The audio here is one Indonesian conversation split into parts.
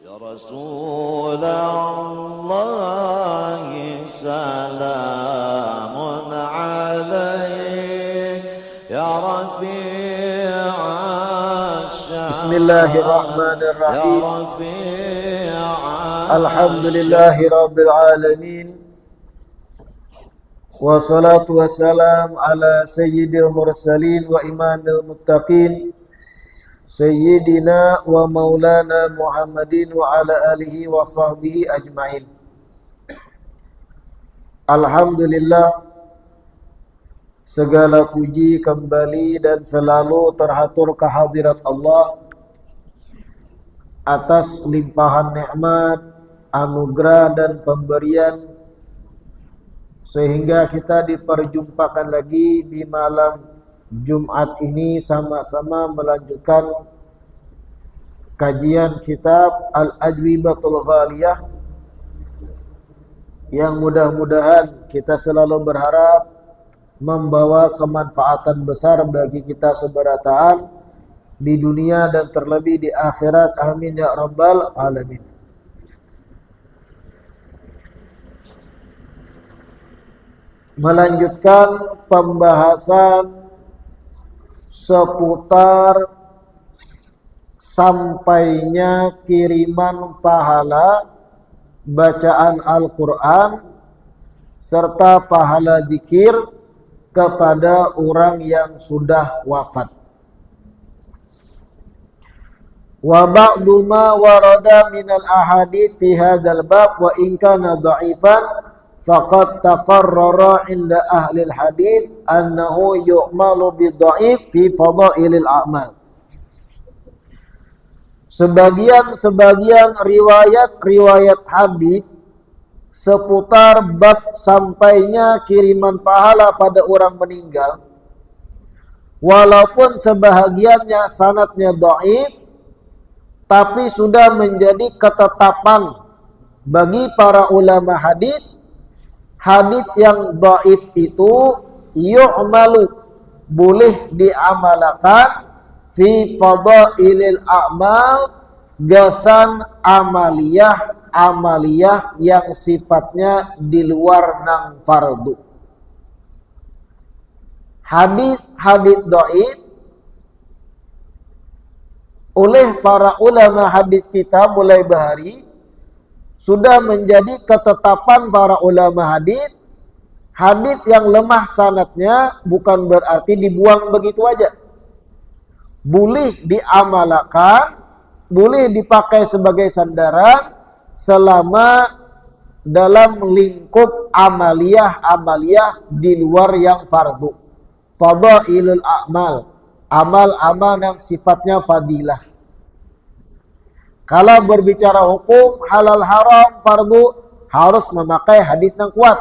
رسول الله سلام عليك يا رفيع الشام بسم الله الرحمن يا الرحيم رفيع الحمد لله رب العالمين والصلاة والسلام على سيد المرسلين وإمام المتقين Sayyidina wa maulana Muhammadin wa ala alihi wa sahbihi ajma'in. Alhamdulillah, segala puji kembali dan selalu terhatur kehadirat Allah atas limpahan nikmat, anugerah dan pemberian sehingga kita diperjumpakan lagi di malam Jumat ini sama-sama melanjutkan kajian kitab Al-Ajwibatul Ghaliyah yang mudah-mudahan kita selalu berharap membawa kemanfaatan besar bagi kita seberataan di dunia dan terlebih di akhirat. Amin ya rabbal alamin. Melanjutkan pembahasan seputar sampainya kiriman pahala bacaan Al-Quran serta pahala zikir kepada orang yang sudah wafat. Wa ba'du ma warada minal ahadits fi hadzal bab wa in kana dha'ifan faqad taqarrara inda ahli al-hadits annahu yu'malu bidha'if fi fadailil a'mal. Sebagian riwayat hadis seputar bab sampainya kiriman pahala pada orang meninggal, walaupun sebahagiannya sanadnya dhaif, tapi sudah menjadi ketetapan bagi para ulama hadis. Hadis yang dhaif itu yu'malu, boleh diamalkan fi fadailil a'mal, gasan amaliyah yang sifatnya di luar nang fardu. Hadis dhaif oleh para ulama hadis kita mulai bahari sudah menjadi ketetapan para ulama hadis. Hadis yang lemah sanadnya bukan berarti dibuang begitu aja. Boleh diamalkan, boleh dipakai sebagai sandaran selama dalam lingkup amaliyah di luar yang fardu. Fadailul a'mal, amal-amal yang sifatnya fadilah. Kalau berbicara hukum halal haram fardu harus memakai hadis yang kuat.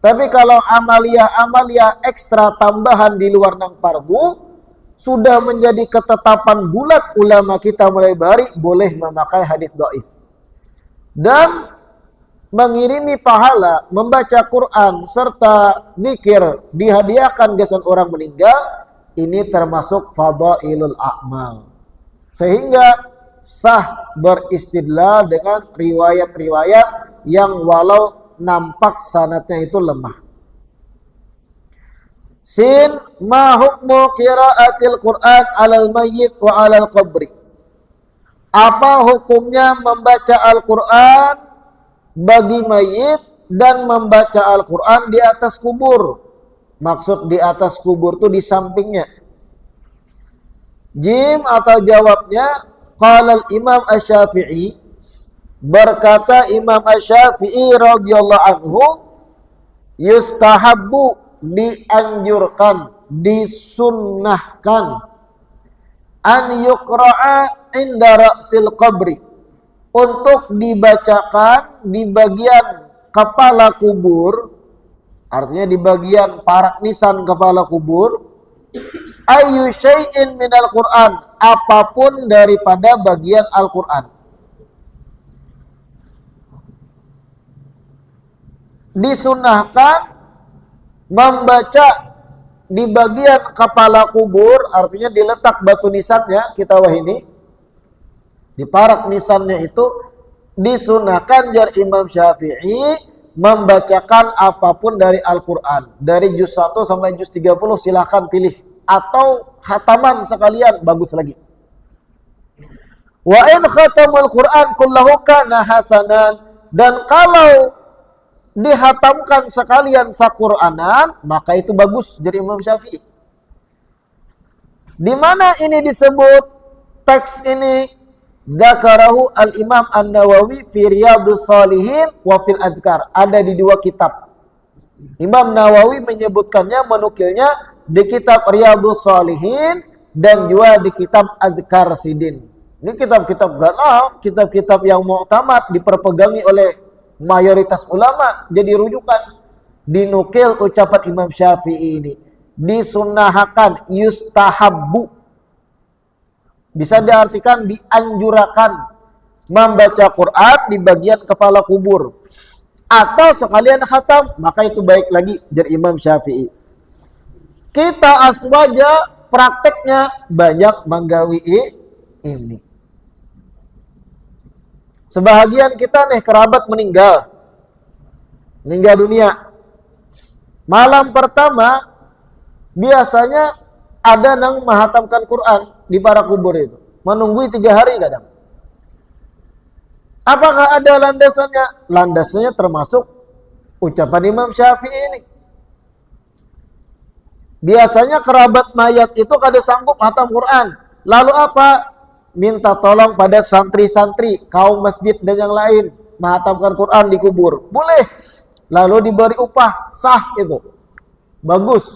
Tapi kalau amaliyah ekstra tambahan di luar yang fardu sudah menjadi ketetapan bulat ulama kita mulai bari, boleh memakai hadis dhaif. Dan mengirimi pahala membaca Quran serta zikir dihadiahkan gesan orang meninggal, ini termasuk fadailul a'mal. Sehingga sah beristidlal dengan riwayat-riwayat yang walau nampak sanadnya itu lemah. Sin ma hukmu qiraatil Quran 'alal mayyit wa 'alal qabri. Apa hukumnya membaca Al-Quran bagi mayit dan membaca Al-Quran di atas kubur? Maksud di atas kubur itu di sampingnya. Jim atau jawabnya, qala al-Imam Asy-Syafi'i, berkata Imam Asy-Syafi'i radhiyallahu anhu, yustahabbu, dianjurkan, disunnahkan, an yuqra'a inda ra'sil qabri, untuk dibacakan di bagian kepala kubur, artinya di bagian parak nisan kepala kubur, ayu syai'in minal Qur'an, apapun daripada bagian Al-Quran. Disunahkan membaca di bagian kepala kubur, artinya diletak batu nisannya, kita wah ini, Di parak nisannya itu disunahkan jar Imam Syafi'i membacakan apapun dari Al-Quran. Dari juz 1 sampai juz 30 silahkan pilih. Atau khataman sekalian, bagus lagi. Wa in khatamul Quran kullahu kana hasanan. Dan kalau dihatamkan sekalian sa-Qur'anan, maka itu bagus jadi Imam Syafi'i. Di mana ini disebut teks ini? Dzakarahu al-Imam An-Nawawi fi Riyadhus Shalihin wa fil Adhkar. Ada di 2 kitab. Imam Nawawi menyebutkannya, menukilnya di kitab Riyadhus Shalihin dan juga di kitab Adhkar Sidin. Ini kitab-kitab ganal, kitab-kitab yang mu'tamad, diperpegangi oleh mayoritas ulama, jadi rujukan. Dinukil ucapan Imam Syafi'i ini, disunahkan, yustahabbu, bisa diartikan dianjurakan membaca Quran di bagian kepala kubur atau sekalian khatam, maka itu baik lagi jar Imam Syafi'i. Kita aswaja prakteknya banyak menggawi ini. Sebahagian kita nih kerabat meninggal dunia. Malam pertama biasanya ada yang menghatamkan Quran di para kubur itu. Menunggu 3 hari kadang. Apakah ada landasannya? Landasannya termasuk ucapan Imam Syafi'i ini. Biasanya kerabat mayat itu kada sanggup hatam Quran. Lalu apa? Minta tolong pada santri-santri, kaum masjid dan yang lain menghatamkan Quran di kubur. Boleh. Lalu diberi upah, sah itu. Bagus.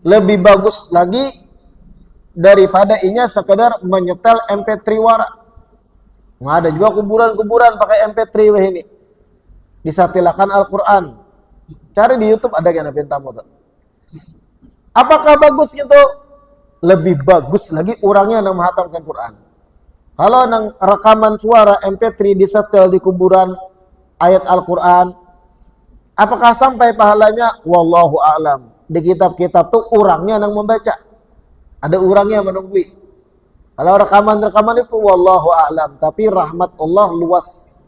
Lebih bagus lagi daripada inya sekedar menyetel MP3 wara. Nah, ada juga kuburan-kuburan pakai MP3 weh ini. Disatilakan Al-Quran. Cari di YouTube ada kan pintamu tuh. Apakah bagus itu? Lebih bagus lagi orangnya yang menghatamkan Quran. Kalau nang rekaman suara MP3 disetel di kuburan ayat Al-Quran, apakah sampai pahalanya? Wallahu a'lam. Di kitab-kitab tuh orangnya yang membaca. Ada orangnya menunggui. Kalau rekaman-rekaman itu wallahu a'lam. Tapi rahmat Allah luas.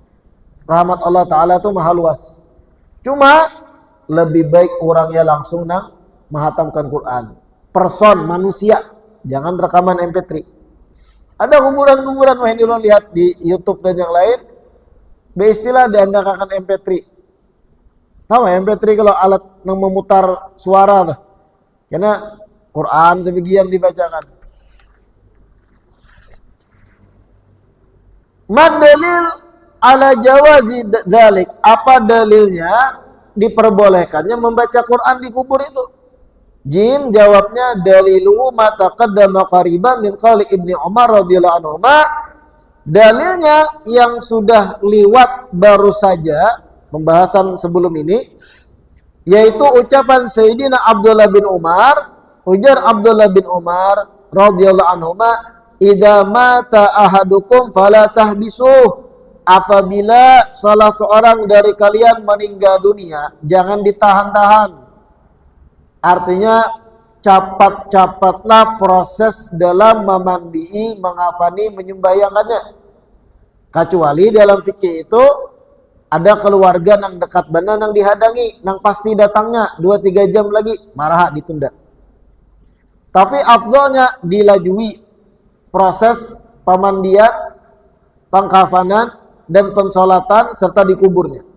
Rahmat Allah Ta'ala itu maha luas. Cuma lebih baik orangnya langsung nang menghatamkan Quran. Person, manusia. Jangan rekaman MP3. Ada kuburan-kuburan wah ini lo lihat di YouTube dan yang lain. Beistilah diandalkan MP3. Tahu MP3 kalau alat yang memutar suara tuh. Karena Quran sebagian dibacakan. Madalil ala jawazi dzalik. Apa dalilnya diperbolehkannya membaca Quran di kubur itu? Jim jawabnya dalilu ma taqaddama qariban min qali Ibnu Umar radhiyallahu anhu. Dalilnya yang sudah liwat baru saja pembahasan sebelum ini, yaitu ucapan Sayyidina Abdullah bin Umar. Ujar Abdullah bin Umar radhiyallahu anhu, "Idza mata ahadukum fala tahbisuh." Apabila salah seorang dari kalian meninggal dunia, jangan ditahan-tahan. Artinya cepat-cepatlah proses dalam memandii, mengafani, menyembahyangkannya. Kecuali dalam fikih itu ada keluarga nang dekat benar nang dihadangi, nang pasti datangnya 2-3 jam lagi, marah ditunda. Tapi afdalnya dilajui proses pemandian, pengkafanan dan pensolatan serta dikuburnya.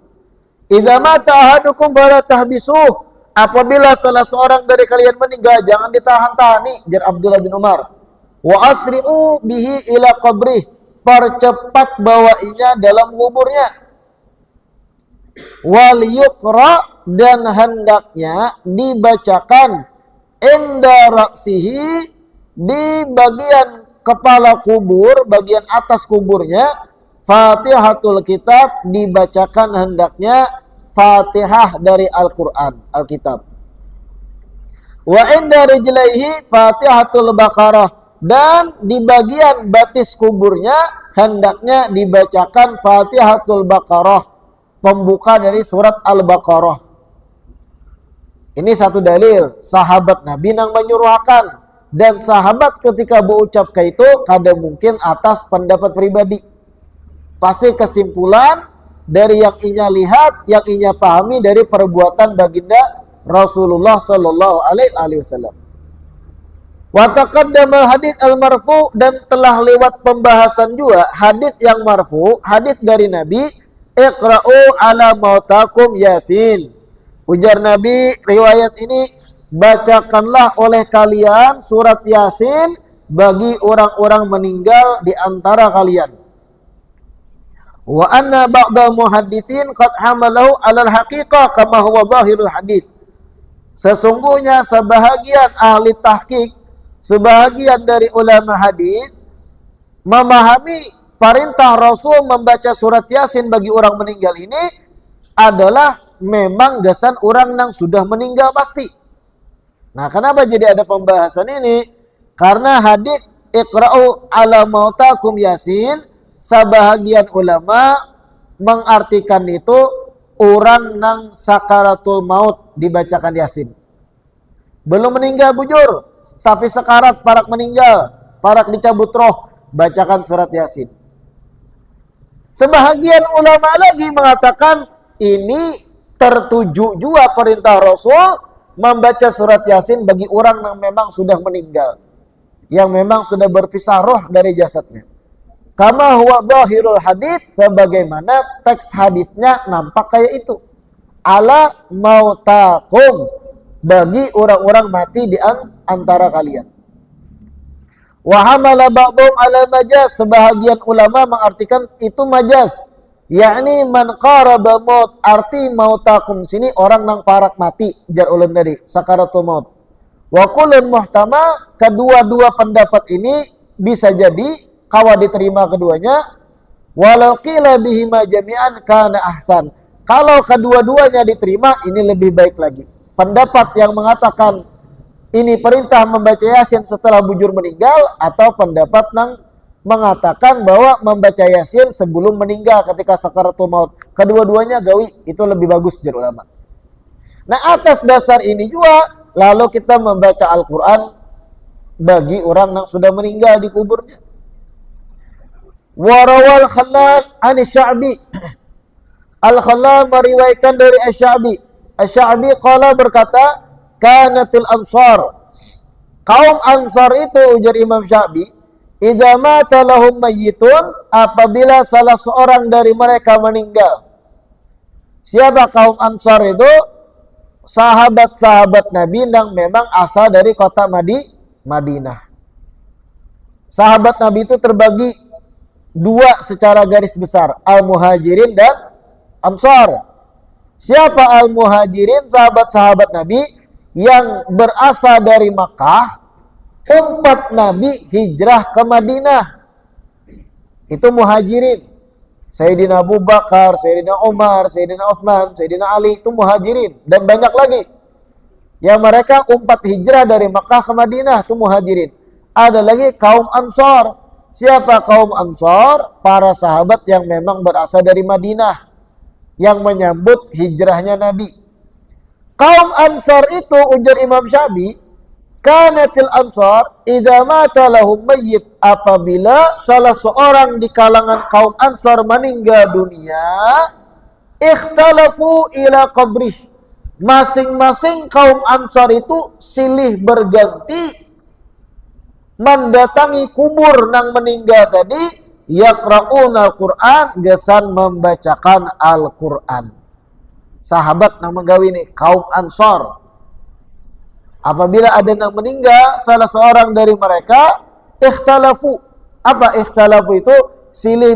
Idza mata ahadukum fala tahbisuh. Apabila salah seorang dari kalian meninggal, jangan ditahan-tahani, jar Abdullah bin Umar. Wa asri'u bihi ila qabrih. Percepat bawainya dalam kuburnya. Wal yuqra, dan hendaknya dibacakan inda ra'sihi, di bagian kepala kubur, bagian atas kuburnya, Fatihatul Kitab, dibacakan hendaknya Fatihah dari Al-Quran, Alkitab. Wa inda rijlaihi Fatihatul Baqarah, dan di bagian batis kuburnya hendaknya dibacakan Fatihatul Baqarah, pembuka dari surat Al-Baqarah. Ini satu dalil sahabat Nabi yang menyuruhkan dan sahabat ketika berucap kayak itu kada mungkin atas pendapat pribadi. Pasti kesimpulan dari yang inya lihat, yang inya pahami dari perbuatan baginda Rasulullah sallallahu alaihi wasallam. Wa taqaddama hadits al-marfu, dan telah lewat pembahasan juga hadits yang marfu, hadits dari Nabi, iqra'u ala mautakum Yasin. Ujar Nabi riwayat ini, bacakanlah oleh kalian surat Yasin bagi orang-orang meninggal di antara kalian. Wa anna ba'da muhadditsin qad hamalahu 'alal haqiqah kama huwa zahirul hadits. Sesungguhnya sebahagian ahli tahqiq, sebahagian dari ulama hadis memahami perintah Rasul membaca surat Yasin bagi orang meninggal ini adalah memang gasan orang yang sudah meninggal pasti. Nah, kenapa jadi ada pembahasan ini? Karena hadis iqra'u ala mautakum Yasin, sebahagian ulama mengartikan itu orang nang sakaratul maut dibacakan Yasin. Belum meninggal bujur, tapi sekarat parak meninggal, parak dicabut roh, bacakan surat Yasin. Sebahagian ulama lagi mengatakan ini tertuju juga perintah Rasul membaca surat Yasin bagi orang yang memang sudah meninggal, yang memang sudah berpisah roh dari jasadnya. Kama huwa zahirul hadits, sebagaimana teks hadisnya nampak kayak itu. Ala mautakum, bagi orang-orang mati di antara kalian. Wa hamala ba'dhum ala majaz, sebahagian ulama mengartikan itu majaz, yakni man qaraba maut, arti mautakum sini orang nang parak mati, jar ulun tadi sakaratul maut. Wa kullun muhtama, kedua-dua pendapat ini bisa jadi kawa diterima keduanya. Walau qila bihima jami'an kana ahsan, kalau kedua-duanya diterima ini lebih baik lagi. Pendapat yang mengatakan ini perintah membaca Yasin setelah bujur meninggal, atau pendapat yang mengatakan bahwa membaca Yasin sebelum meninggal ketika sakaratul maut. Kedua-duanya gawi, itu lebih bagus jar ulama. Nah, atas dasar ini juga lalu kita membaca Al-Quran bagi orang yang sudah meninggal di kuburnya. Warawal Khallal an Sya'bi, Al-Khallal meriwayatkan dari Asy-Sya'bi. Asy-Sya'bi qala berkata, kanatil ansar, kaum Ansar itu, ujar Imam Sya'bi, idza mata lahum mayyitun, apabila salah seorang dari mereka meninggal. Siapa kaum Ansar itu? Sahabat-sahabat Nabi yang memang asal dari kota Madinah. Sahabat Nabi itu terbagi dua secara garis besar, Al-Muhajirin dan Ansar. Siapa Al-Muhajirin? Sahabat-sahabat Nabi yang berasal dari Makkah, umpat Nabi hijrah ke Madinah. Itu Muhajirin. Sayyidina Abu Bakar, Sayyidina Umar, Sayyidina Uthman, Sayyidina Ali, itu Muhajirin. Dan banyak lagi yang mereka umpat hijrah dari Makkah ke Madinah, itu Muhajirin. Ada lagi kaum Ansar. Siapa kaum Ansar? Para sahabat yang memang berasal dari Madinah, yang menyambut hijrahnya Nabi. Kaum Ansar itu, ujar Imam Sya'bi, kanatil ansar idza mata lahum mayyit, apabila salah seorang di kalangan kaum Ansar meninggal dunia, ikhtalafu ila qabrih, masing-masing kaum Ansar itu silih berganti mendatangi kubur nang meninggal tadi, yaqra'una al-Qur'an, gesan membacakan Al-Qur'an. Sahabat nang menggawi ini kaum Ansar. Apabila ada yang meninggal salah seorang dari mereka, ikhtalafu. Apa ikhtalafu itu? Silih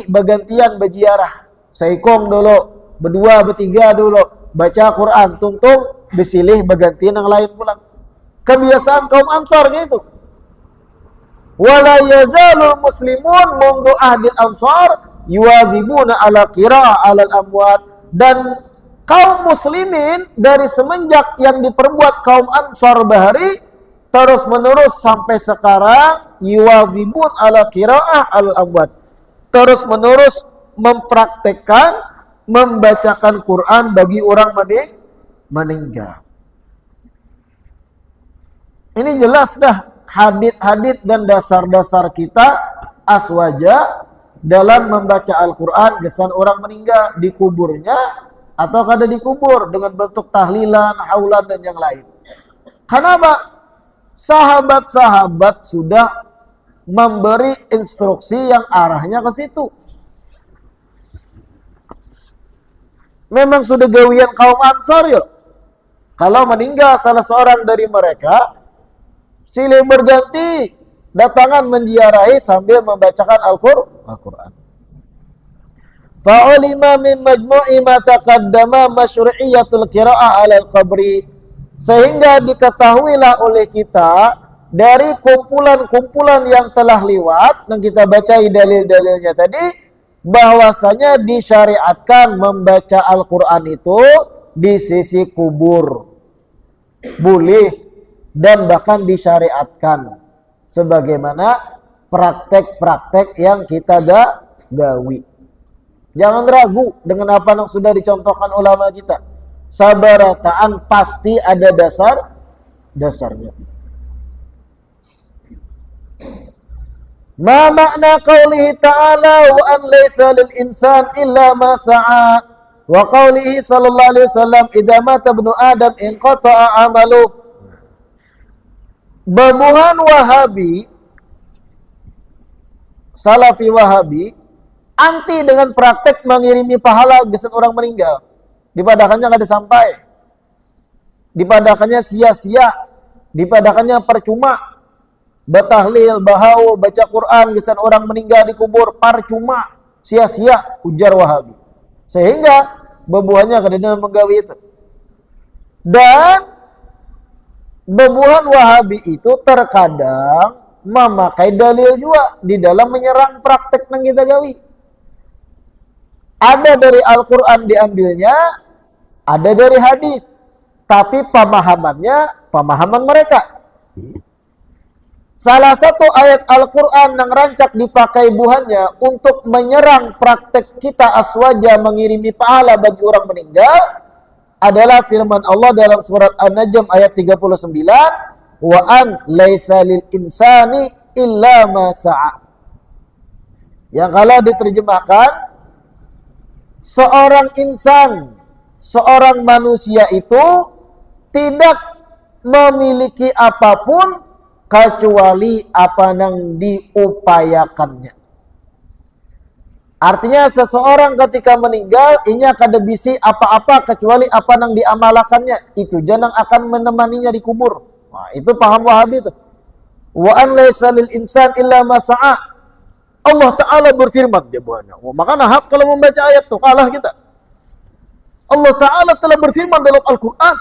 bergantian berziarah. Saikong dulu, berdua, bertiga dulu, baca Quran, tungtung disilih bergantian yang lain pulang. Kebiasaan kaum Ansar gitu. Wala yazalul muslimun mundu ahdil ansar yuwadhibuna ala qira'ah alal amwat, dan kaum muslimin dari semenjak yang diperbuat kaum Ansar bahari terus menerus sampai sekarang, yuwadhibun ala qira'ah alal amwat, terus menerus mempraktekkan membacakan Quran bagi orang meninggal. Ini jelas dah hadits-hadits dan dasar-dasar kita aswaja dalam membaca Al-Quran. Gesan orang meninggal di kuburnya atau kada dikubur dengan bentuk tahlilan, haulan dan yang lain. Kenapa? Sahabat-sahabat sudah memberi instruksi yang arahnya ke situ. Memang sudah gawian kaum Ansar ya. Kalau meninggal salah seorang dari mereka, silih berganti datangan menziarahi sambil membacakan Al-Quran. Fa'ulima min majmu'i ma taqaddama masyru'iyatul qira'ah 'alal qabri, sehingga diketahuilah oleh kita dari kumpulan-kumpulan yang telah lewat yang kita bacai dalil-dalilnya tadi, bahwasanya disyariatkan membaca Al-Quran itu di sisi kubur. Boleh dan bahkan disyariatkan sebagaimana praktek-praktek yang kita gawi. Jangan ragu dengan apa yang sudah dicontohkan ulama kita. Sabarataan pasti ada dasarnya. Ma makna qaulihi ta'ala wa an laysa lil insan illa ma sa'a, wa qaulihi sallallahu alaihi wasallam idza mata ibnu adam inqata'a 'amaluh. Babuhan Wahabi, Salafi Wahabi, anti dengan praktek mengirimi pahala gesan orang meninggal. Dipadakannya kada sampai. Dipadakannya sia-sia. Dipadakannya percuma. Batahlil, bahaul, baca Quran gesan orang meninggal di kubur, percuma, sia-sia, ujar Wahabi. Sehingga babuhannya kada dalam menggawi itu. Dan babuhan Wahabi itu terkadang memakai dalil juga di dalam menyerang praktek yang kita gawi. Ada dari Al-Quran diambilnya, ada dari hadis, tapi pemahamannya pemahaman mereka. Salah satu ayat Al-Quran yang rancak dipakai buhannya untuk menyerang praktek kita aswaja mengirimi pahala bagi orang meninggal adalah firman Allah dalam surat An-Najm ayat 39, wa an laisa lil insani illa ma sa'a. Yang kalau diterjemahkan, seorang insan, seorang manusia itu tidak memiliki apapun kecuali apa yang diupayakannya. Artinya seseorang ketika meninggal, inya kada bisi apa-apa kecuali apa yang diamalakannya. Itu jangan akan menemaninya di kubur. Nah, itu paham Wahabi itu. Wa an laisa lil insan illa ma sa'a. Allah Ta'ala berfirman dia buahnya. Maka nahab kalau membaca ayat itu kalah kita. Allah Ta'ala telah berfirman dalam Al-Quran,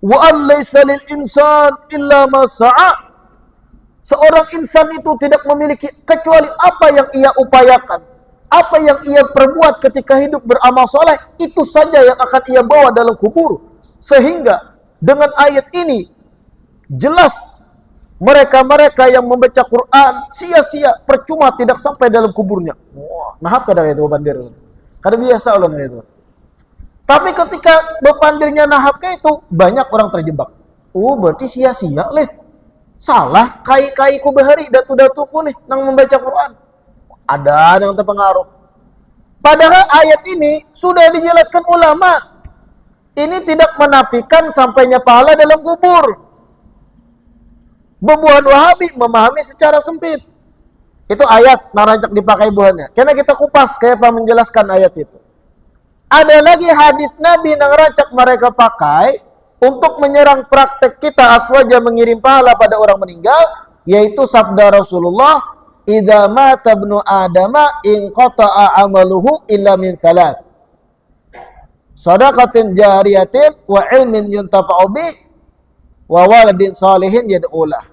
wa an laisa lil insan illa ma sa'a. Seorang insan itu tidak memiliki kecuali apa yang ia upayakan, apa yang ia perbuat ketika hidup beramal soleh, itu saja yang akan ia bawa dalam kubur. Sehingga dengan ayat ini jelas mereka-mereka yang membaca Quran sia-sia, percuma, tidak sampai dalam kuburnya. Wah, nahap kada itu bandir. Kada biasa ulun itu. Tapi ketika bepandirnya nahap kayak itu, banyak orang terjebak. Oh, berarti sia-sia leh. Salah kai-kai ku behari datu-datuku nih nang membaca Quran. Ada yang terpengaruh. Padahal ayat ini sudah dijelaskan ulama. Ini tidak menafikan sampainya pahala dalam kubur. Bebuhan Wahabi memahami secara sempit. Itu ayat narancak dipakai buahnya. Karena kita kupas kayak apa menjelaskan ayat itu. Ada lagi hadis Nabi yang rancak mereka pakai untuk menyerang praktek kita aswaja mengirim pahala pada orang meninggal, yaitu sabda Rasulullah, "Idza mata ibnu adama inqata'a 'amaluhu illa min thalath. Shadaqatin jariyatin wa ilmin yuntafa'u bih wa waladin salihin yad'ulah."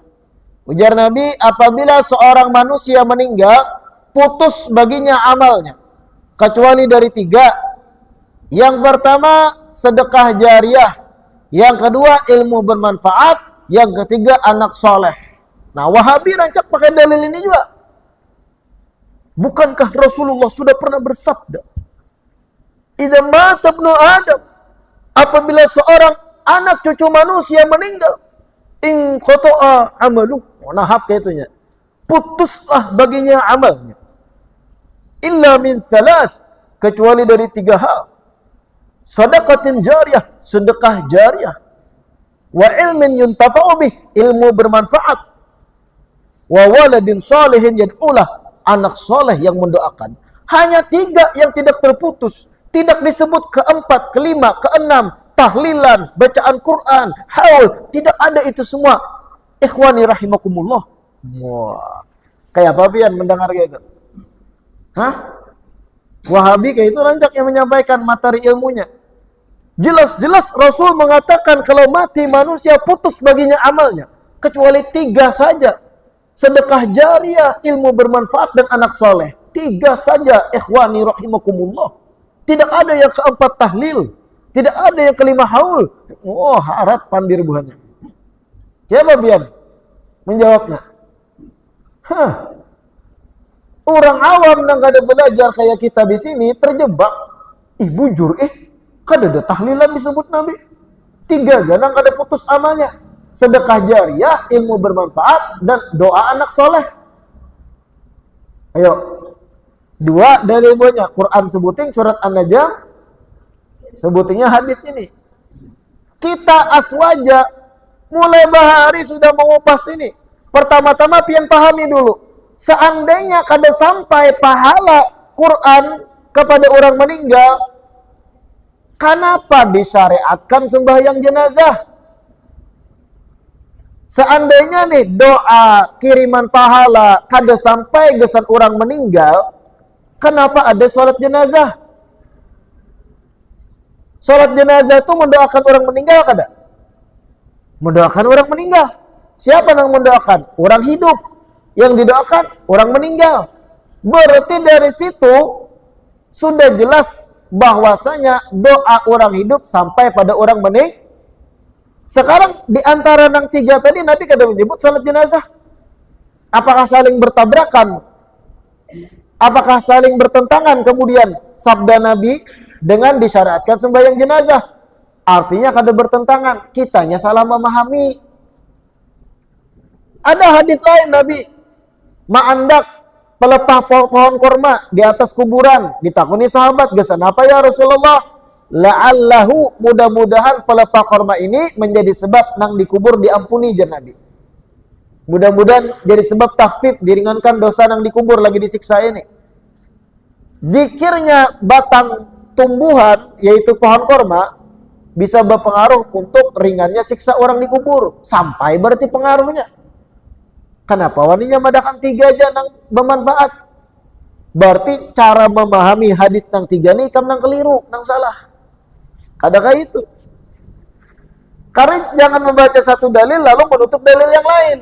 Ujar Nabi, apabila seorang manusia meninggal, putus baginya amalnya kecuali dari 3. Yang pertama, sedekah jariah. Yang kedua, ilmu bermanfaat. Yang ketiga, anak soleh. Nah, Wahabi rancak pakai dalil ini juga. Bukankah Rasulullah sudah pernah bersabda, idza mata ibnu Adam, apabila seorang anak cucu manusia meninggal, In qata'a amalu. Nahab kaitunya. Putuslah baginya amalnya. Illa min thalath. Kecuali dari 3 hal. Sadaqatin jariyah. Sedekah jariyah. Wa ilmin yuntafa'u bih. Ilmu bermanfaat. Wa waladin salihin yad'ulah. Anak soleh yang mendoakan. Hanya 3 yang tidak terputus. Tidak disebut keempat, kelima, keenam. Tahlilan, bacaan Quran, haul. Tidak ada itu semua. Ikhwani rahimakumullah. Wah. Kayak apa pian mendengar kayak gitu? Hah? Wahabi kayak itu rancak yang menyampaikan materi ilmunya. Jelas-jelas Rasul mengatakan kalau mati manusia putus baginya amalnya. Kecuali 3 saja. Sedekah jariyah, ilmu bermanfaat, dan anak soleh. 3 saja, ikhwani rahimakumullah. Tidak ada yang keempat tahlil. Tidak ada yang kelima haul. Oh, harap pandir buahnya. Siapa Bian menjawabnya? Hah. Orang awam yang kada belajar kayak kita di sini terjebak. Bujur, kada ada tahlilan disebut Nabi. 3 jangan kada putus amalnya. Sedekah jariyah, ilmu bermanfaat, dan doa anak soleh. Ayo. 2 dari buahnya. Quran sebutin surat An-Najm. Sebutinnya hadis ini. Kita aswaja mulai bahari sudah mengupas ini. Pertama-tama pian pahami dulu. Seandainya kada sampai pahala Quran kepada orang meninggal, kenapa disyariatkan sembahyang jenazah? Seandainya nih doa kiriman pahala kada sampai gesan orang meninggal, kenapa ada sholat jenazah? Sholat jenazah itu mendoakan orang meninggal kada? Mendoakan orang meninggal. Siapa yang mendoakan? Orang hidup. Yang didoakan orang meninggal. Berarti dari situ sudah jelas bahwasanya doa orang hidup sampai pada orang meninggal. Sekarang di antara yang 3 tadi Nabi kada menyebut sholat jenazah. Apakah saling bertabrakan? Apakah saling bertentangan kemudian sabda Nabi dengan disyariatkan sembahyang jenazah? Artinya kada bertentangan. Kitanya salah memahami. Ada hadis lain Nabi ma'andak pelepah pohon korma di atas kuburan. Ditakuni sahabat, gesan apa ya Rasulullah? La'allahu, mudah-mudahan pelepah korma ini menjadi sebab nang dikubur diampuni jan Nabi. Mudah-mudahan jadi sebab takhfif, diringankan dosa nang dikubur lagi disiksa ini. Zikirnya batang tumbuhan, yaitu pohon korma, bisa berpengaruh untuk ringannya siksa orang dikubur. Sampai berarti pengaruhnya. Kenapa waninya madakan 3 aja nang bermanfaat? Berarti cara memahami hadis nang 3 ini kam nang keliru, nang salah. Adakah itu? Karena jangan membaca satu dalil lalu menutup dalil yang lain.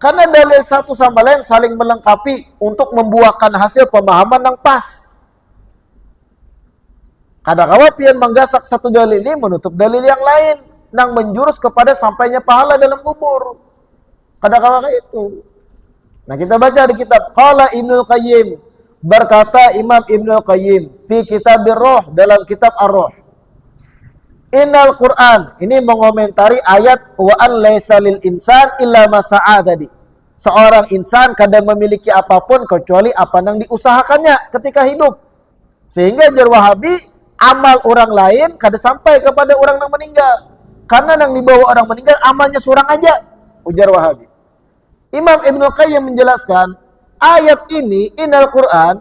Karena dalil satu sama lain saling melengkapi untuk membuahkan hasil pemahaman yang pas. Kadang-kadang pian menggasak satu dalil ini menutup dalil yang lain, nang menjurus kepada sampainya pahala dalam kubur. Kadang-kadang itu. Nah, kita baca di kitab Qala Ibnul Qayyim, berkata Imam Ibnul Qayyim fi Kitabir Ruh, dalam kitab Ar-Ruh. Innal Quran, ini mengomentari ayat wa an laisa lil insan illa ma sa'a tadi. Seorang insan kadang memiliki apapun kecuali apa yang diusahakannya ketika hidup. Sehingga jar Wahabi, amal orang lain kada sampai kepada orang yang meninggal. Karena yang dibawa orang meninggal amalnya surang aja, ujar Wahabi. Imam Ibnu Qayyim menjelaskan, ayat ini innal Quran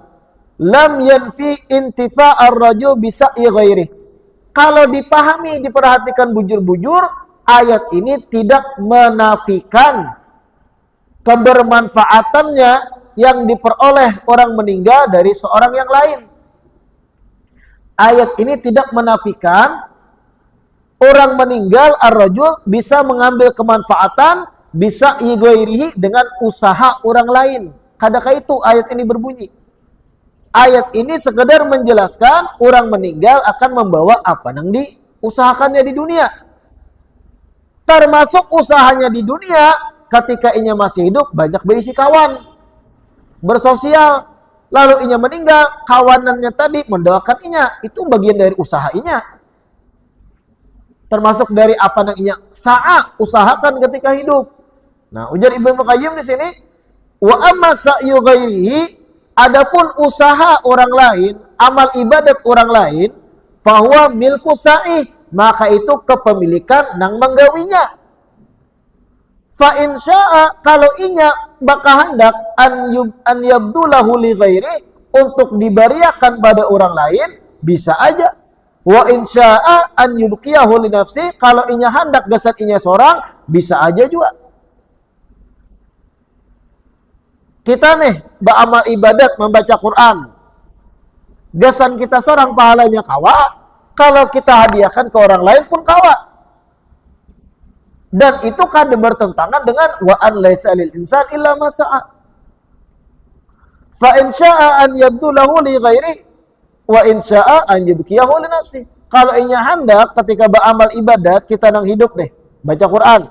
lam yanfi intifa'ar rajul bisa'i ghairi. Kalau dipahami, diperhatikan bujur-bujur, ayat ini tidak menafikan kebermanfaatannya yang diperoleh orang meninggal dari seorang yang lain. Ayat ini tidak menafikan orang meninggal ar-rajul bisa mengambil kemanfaatan bisa ighairihi dengan usaha orang lain. Kadang itu ayat ini berbunyi. Ayat ini sekedar menjelaskan orang meninggal akan membawa apa yang diusahakannya di dunia. Termasuk usahanya di dunia ketika inya masih hidup banyak berisi kawan, bersosial. Lalu inya meninggal, kawanannya tadi mendoakan inya. Itu bagian dari usaha inya. termasuk dari apa yang ia usahakan ketika hidup. Nah, ujar Ibnu Qayyim di sini, wa amma sa'yu ghairihi, adapun usaha orang lain, amal ibadat orang lain, fahuwa milku sa'i, maka itu kepemilikan nang menggawinya. Fa in syaa, kalau inya baka hendak an yabdulahu li ghairi, untuk diberiakan pada orang lain, bisa aja. Wa in syaa an yubqiyahu li nafsi, kalau inya hendak gasat inya seorang, bisa aja juga. Kita nih beramal ibadat, membaca Quran, gasan kita seorang pahalanya kawa, kalau kita hadiahkan ke orang lain pun kawa. Dan itu kan bertentangan dengan wa an laisa lil insan illa ma sa'a. Fa in syaa an yabdulahu li ghairi wa in syaa an yubqiyahu li nafsi. Kalau inya hendak ketika beramal ibadat, kita nang hidup nih, baca Quran,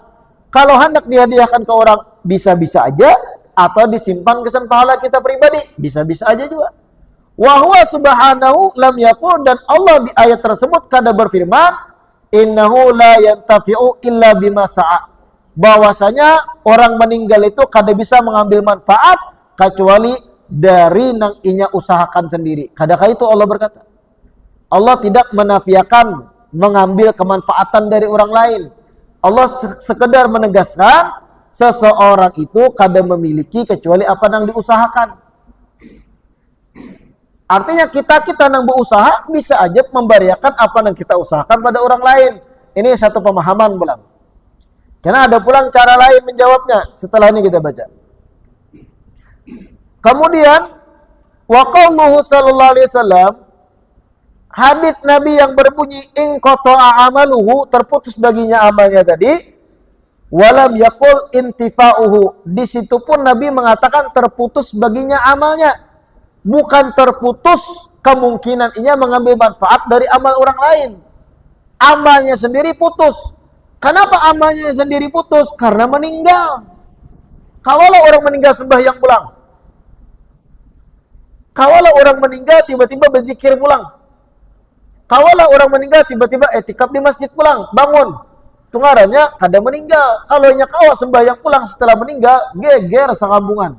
kalau hendak dihadiahkan ke orang, bisa-bisa aja, atau disimpan kesan pahala kita pribadi, bisa-bisa aja juga. Wa huwa subhanahu lam yaqul, dan Allah di ayat tersebut kada berfirman innahu la yantafi'u illa bima sa'a, bahwasanya orang meninggal itu kada bisa mengambil manfaat kecuali dari nang inya usahakan sendiri. Kadakah itu Allah berkata? Allah tidak menafiakan mengambil kemanfaatan dari orang lain. Allah sekedar menegaskan seseorang itu kada memiliki kecuali apa yang diusahakan. Artinya kita yang berusaha bisa aja memberiakan apa yang kita usahakan pada orang lain. Ini satu pemahaman pulang. Karena ada pulang cara lain menjawabnya. Setelah ini kita baca. Kemudian wa qauluhu sallallahu alaihi wasallam, hadits Nabi yang berbunyi in qata'a amaluhu, terputus baginya amalnya tadi. Walam yaqul intifa'uhu, di situ pun Nabi mengatakan terputus baginya amalnya, bukan terputus kemungkinan ia mengambil manfaat dari amal orang lain. Amalnya sendiri putus. Kenapa amalnya sendiri putus? Karena meninggal. Kalaulah orang meninggal sembahyang pulang, kalaulah orang meninggal tiba-tiba berzikir pulang, kalaulah orang meninggal tiba-tiba etikaf di masjid pulang, bangun, tungarannya kada meninggal. Kalau nya kawa sembahyang pulang setelah meninggal, geger sakambungan.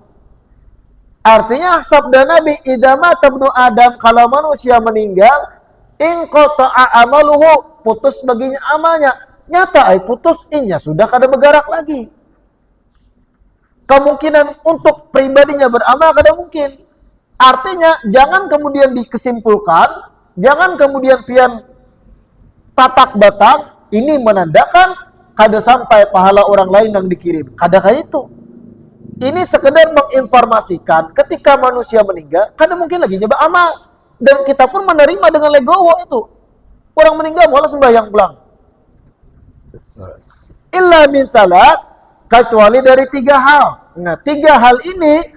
Artinya sabda Nabi, idza mata ibnu Adam, kalau manusia meninggal, in qata'a amaluhu, putus baginya amalnya. Nyata putus, inya sudah kada bergerak lagi. Kemungkinan untuk pribadinya beramal kada mungkin. Artinya jangan kemudian dikesimpulkan, jangan kemudian pian tatak batang, ini menandakan kada sampai pahala orang lain yang dikirim. Kadakah itu? Ini sekedar menginformasikan ketika manusia meninggal, kada mungkin lagi nyoba amal. Dan kita pun menerima dengan legowo itu. Orang meninggal malah sembahyang pulang. Illa min talat, kecuali dari 3 hal. Nah, 3 hal ini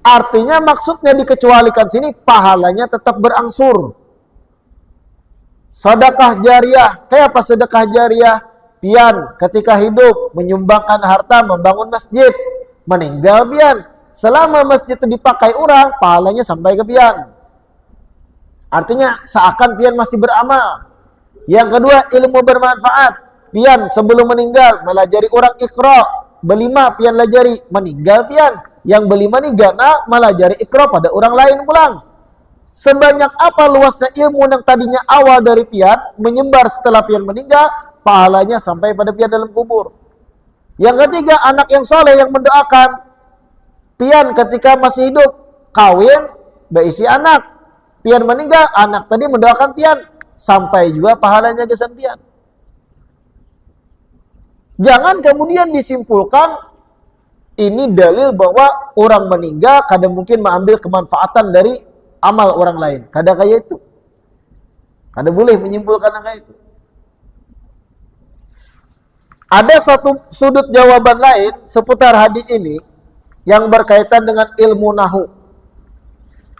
artinya maksudnya dikecualikan sini pahalanya tetap berangsur. Sedekah jariah, kayak apa sedekah jariah? Pian ketika hidup menyumbangkan harta membangun masjid, meninggal pian, selama masjid itu dipakai orang, pahalanya sampai ke pian. Artinya seakan pian masih beramal. Yang kedua, ilmu bermanfaat. Pian sebelum meninggal melajari orang Iqra, belima pian lajari, meninggal pian, yang belima nih gana melajari Iqra pada orang lain pulang. Sebanyak apa luasnya ilmu yang tadinya awal dari pian menyebar setelah pian meninggal, pahalanya sampai pada pian dalam kubur. Yang ketiga, anak yang soleh yang mendoakan pian ketika masih hidup, kawin, berisi anak. Pian meninggal, anak tadi mendoakan pian, sampai juga pahalanya kesan pian. Jangan kemudian disimpulkan ini dalil bahwa orang meninggal kada mungkin mengambil kemanfaatan dari amal orang lain. Kada kayak itu. Kada boleh menyimpulkan kayak itu. Ada satu sudut jawaban lain seputar hadis ini yang berkaitan dengan ilmu nahu.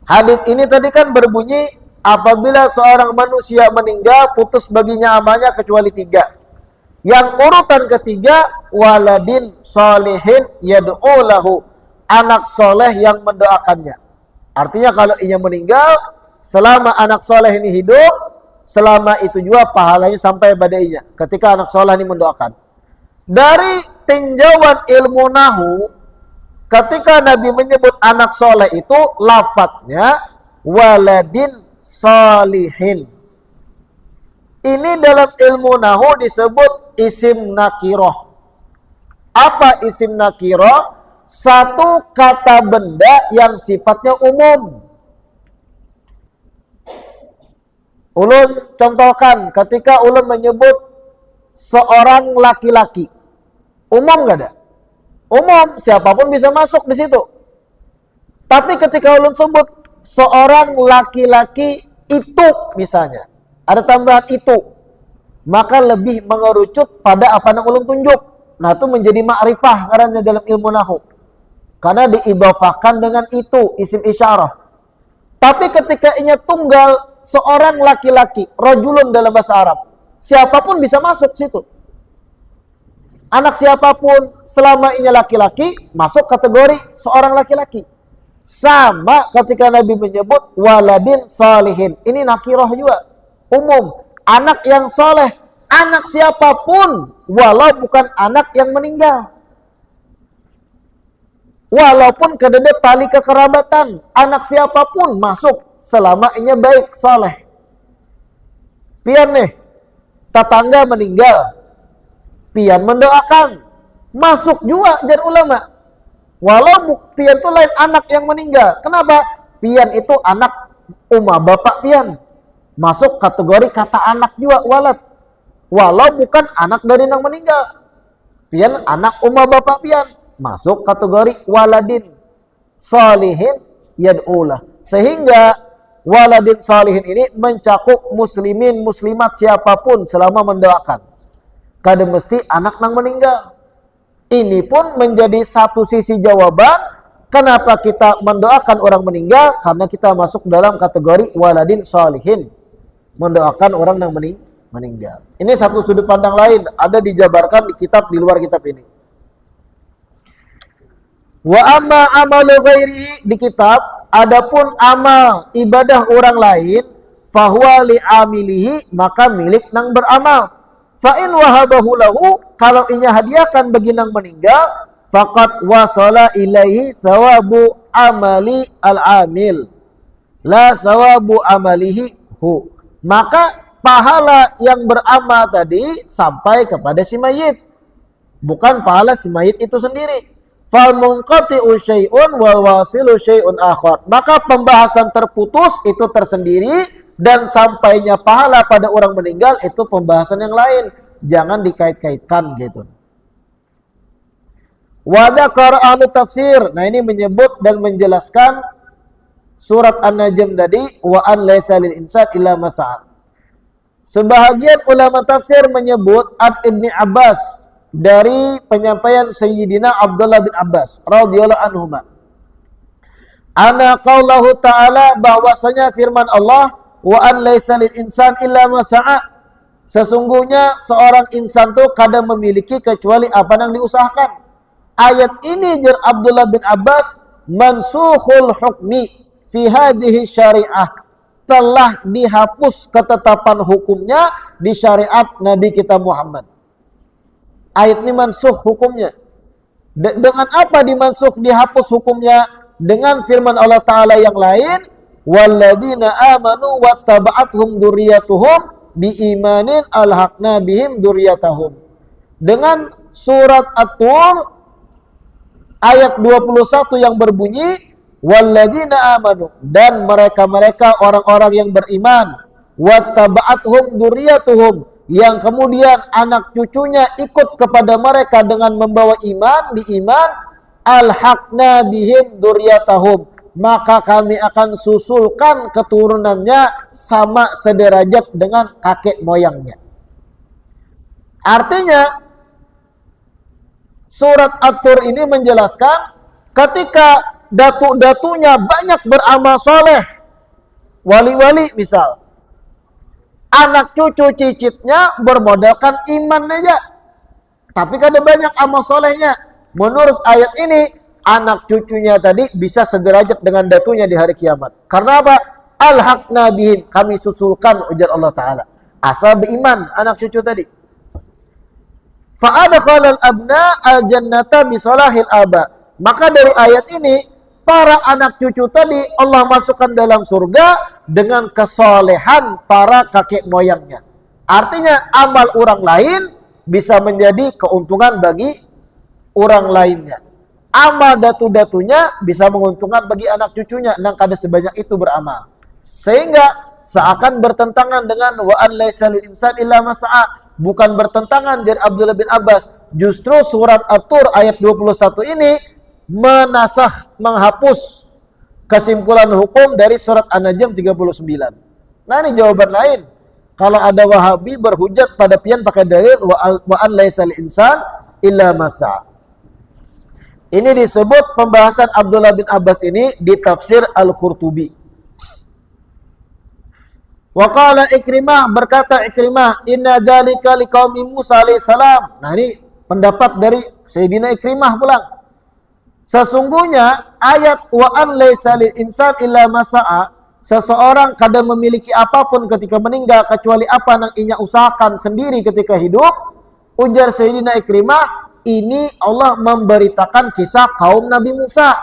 Hadis ini tadi kan berbunyi apabila seorang manusia meninggal putus baginya amalnya kecuali 3. Yang urutan ketiga, waladin solehin yad'u lahu, anak soleh yang mendoakannya. Artinya kalau ia meninggal, selama anak soleh ini hidup, selama itu juga pahalanya sampai badainya ketika anak soleh ini mendoakan. Dari tinjauan ilmu nahu, ketika Nabi menyebut anak soleh itu lafadznya waladin salihin. Ini dalam ilmu nahu disebut isim nakiroh. Apa isim nakiroh? Satu kata benda yang sifatnya umum. Ulun contohkan ketika ulun menyebut seorang laki-laki. Umum gak ada? Umum, siapapun bisa masuk di situ. Tapi ketika ulun sebut seorang laki-laki itu misalnya, ada tambahan itu, maka lebih mengerucut pada apa yang ulun tunjuk. Nah, itu menjadi ma'rifah karena dalam ilmu nahu. Karena diidhafahkan dengan itu, isim isyarah. Tapi ketika inya tunggal seorang laki-laki, rajulun dalam bahasa Arab, siapapun bisa masuk situ. Anak siapapun selama inya laki-laki masuk kategori seorang laki-laki. Sama ketika Nabi menyebut waladin salihin. Ini nakirah juga, umum. Anak yang soleh, anak siapapun, walau bukan anak yang meninggal. Walaupun kedede tali kekerabatan, anak siapapun masuk selama inya baik, soleh. Pian nih, tetangga meninggal, pian mendoakan, masuk juga jar ulama. Walau pian itu lain anak yang meninggal. Kenapa? Pian itu anak umah bapak pian, masuk kategori kata anak juga walad. Walau bukan anak dari yang meninggal, pian anak umah bapak pian, masuk kategori waladin salihin yad'ulah. Sehingga waladin salihin ini mencakup muslimin muslimat siapapun selama mendoakan. Kada mesti anak nang meninggal. Ini pun menjadi satu sisi jawaban kenapa kita mendoakan orang meninggal, karena kita masuk dalam kategori waladin salihin, mendoakan orang yang meninggal. Ini satu sudut pandang lain, ada dijabarkan di kitab di luar kitab ini. Wa amma amalu ghairi, di kitab adapun amal ibadah orang lain, fahuwa li amilihi, maka milik nang beramal. Fa in wahabahu lahu, kalau inya hadiahkan bagi nang meninggal, faqad wasala ilaihi thawabu amali al-amil, la thawabu amalihi hu. Maka pahala yang beramal tadi sampai kepada si mayit, bukan pahala si mayit itu sendiri. Fal munqati'u syai'un wa wasilu syai'un akhar. Maka pembahasan terputus itu tersendiri, dan sampainya pahala pada orang meninggal itu pembahasan yang lain. Jangan dikait-kaitkan gitu. Wa dzakara ahli tafsir. Nah, ini menyebut dan menjelaskan surat An-Najm tadi, wa an laisa lil insan illa ma sa'a. Sebahagian ulama tafsir menyebut an Ibni Abbas dari penyampaian Sayyidina Abdullah bin Abbas radhiyallahu anhuma. Ana qaulahu ta'ala, bahwasanya firman Allah, wa an laisa lil insan illa ma sa'a. Sesungguhnya seorang insan tuh kada memiliki kecuali apa yang diusahakan. Ayat ini jar Abdullah bin Abbas, mansukhul hukmi fi hadhihi syariah, telah dihapus ketetapan hukumnya di syariat Nabi kita Muhammad. Ayat ini mansuh hukumnya. Dengan apa dimansuh, dihapus hukumnya? Dengan firman Allah Ta'ala yang lain, walladzina amanu wattaba'athum dzurriyyatuhum biimanin alhaqna bihim dzurriyyatahum. Dengan surat At-Tur ayat 21 yang berbunyi, walladzina amanu, dan mereka-mereka orang-orang yang beriman, wattaba'athum dzurriyyatuhum, yang kemudian anak cucunya ikut kepada mereka dengan membawa iman, diiman, alhaqna bihim dzurriyyatahum, maka kami akan susulkan keturunannya sama sederajat dengan kakek moyangnya. Artinya surat At-Tur ini menjelaskan ketika datu-datunya banyak beramal soleh, wali-wali misal, anak cucu cicitnya bermodalkan iman aja, tapi kada banyak amal solehnya. Menurut ayat ini, anak cucunya tadi bisa sederajat dengan datunya di hari kiamat. Karena apa? alhaqna bihim, kami susulkan, ujar Allah Ta'ala. Asal beriman anak cucu tadi. Fa'adkhalal abna al-jannata bisalahil aba. Maka dari ayat ini, para anak cucu tadi Allah masukkan dalam surga dengan kesolehan para kakek moyangnya. Artinya amal orang lain bisa menjadi keuntungan bagi orang lainnya. Amal datu-datunya bisa menguntungkan bagi anak cucunya, dan kada sebanyak itu beramal. Sehingga seakan bertentangan dengan wa an laisa lil insan illa ma sa'a. Bukan bertentangan, jadi Abdullah bin Abbas. Justru surat At-Tur ayat 21 ini menasah, menghapus kesimpulan hukum dari surat An-Najm 39. Nah, ini jawaban lain. Kalau ada Wahabi berhujat pada pian pakai dalil wa an laisa lil insan illa ma sa'a. Ini disebut pembahasan Abdullah bin Abbas ini di tafsir Al-Qurtubi. Wa qala Ikrimah, berkata Ikrimah, inna dzalika liqaumi Musa alaihissalam. Nah, ini pendapat dari Sayyidina Ikrimah pulang. Sesungguhnya ayat wa an laisa lil insan illa ma sa'a, seseorang kada memiliki apapun ketika meninggal kecuali apa yang inya usahakan sendiri ketika hidup. Ujar Sayyidina Ikrimah, ini Allah memberitakan kisah kaum Nabi Musa.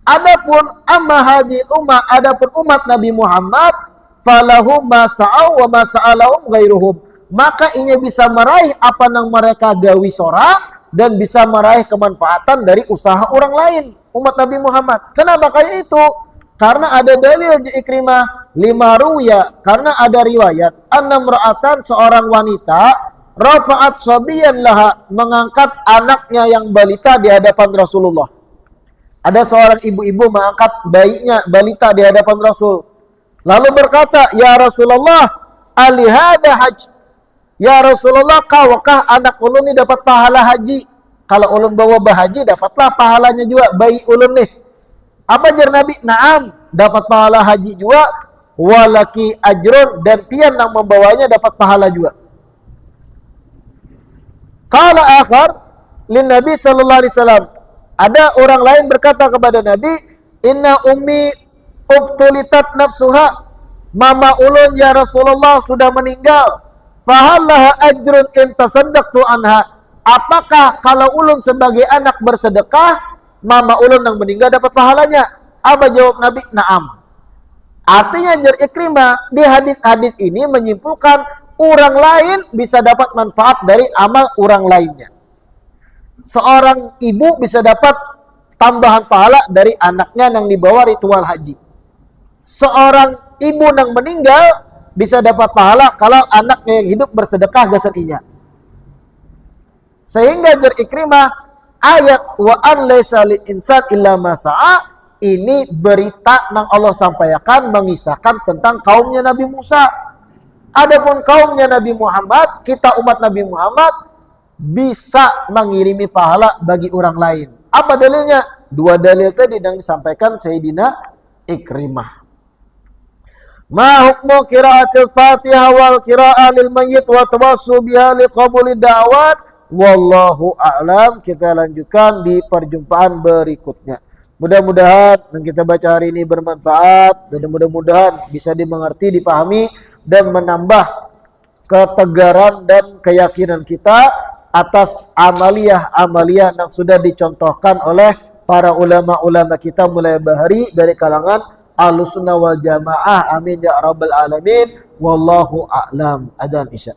Adapun amma hadhil ummah, adapun umat Nabi Muhammad, falahum ma sa'au wa ma sa'alahum ghairuhum, maka inya bisa meraih apa yang mereka gawi sorang dan bisa meraih kemanfaatan dari usaha orang lain, umat Nabi Muhammad. Kenapa kayak itu? Karena ada dalil di Ikrimah, lima ruya, karena ada riwayat anna mra'atan, seorang wanita, rafa'at sabiyan laha, mengangkat anaknya yang balita di hadapan Rasulullah. Ada seorang ibu-ibu mengangkat bayinya balita di hadapan Rasul. Lalu berkata, ya Rasulullah, alihada haj. Ya Rasulullah, kawakah anak ulun ini dapat pahala haji? Kalau ulun bawa bahaji, dapatlah pahalanya juga bayi ulun nih. Apa jar Nabi? Naam, dapat pahala haji juga, walaki ajrun, dan pian yang membawanya dapat pahala juga. Qala akhar lin Nabi sallallahu alaihi wasallam. Ada orang lain berkata kepada Nabi, inna ummi uftulitat nafsuha, mama ulun ya Rasulullah sudah meninggal. Fahallaha ajrun in tasaddaqtu anha, apakah kalau ulun sebagai anak bersedekah, mama ulun yang meninggal dapat pahalanya? Apa jawab Nabi? Naam. Artinya jar Ikrimah di hadis-hadis ini menyimpulkan orang lain bisa dapat manfaat dari amal orang lainnya. Seorang ibu bisa dapat tambahan pahala dari anaknya yang dibawa ritual haji. Seorang ibu yang meninggal bisa dapat pahala kalau anaknya yang hidup bersedekah gasaninya. Sehingga jar Ikrimah, ayat wa an laisa lil insan illa ma sa'a, ini berita yang Allah sampaikan mengisahkan tentang kaumnya Nabi Musa. Adapun kaumnya Nabi Muhammad, kita umat Nabi Muhammad bisa mengirimi pahala bagi orang lain. Apa dalilnya? Dua dalil tadi yang disampaikan Sayyidina Ikrimah. Ma hukmu qiraatil Fatihah wal qiraah lil mayyit wa tawassu biha liqabuli da'wat, wallahu a'lam. Kita lanjutkan di perjumpaan berikutnya. Mudah-mudahan yang kita baca hari ini bermanfaat dan mudah-mudahan bisa dimengerti, dipahami dan menambah ketegaran dan keyakinan kita atas amaliyah-amaliyah yang sudah dicontohkan oleh para ulama-ulama kita mulai bahari dari kalangan Ahlussunnah wal Jamaah. Amin ya rabbal alamin. Wallahu a'lam. Adzan isya.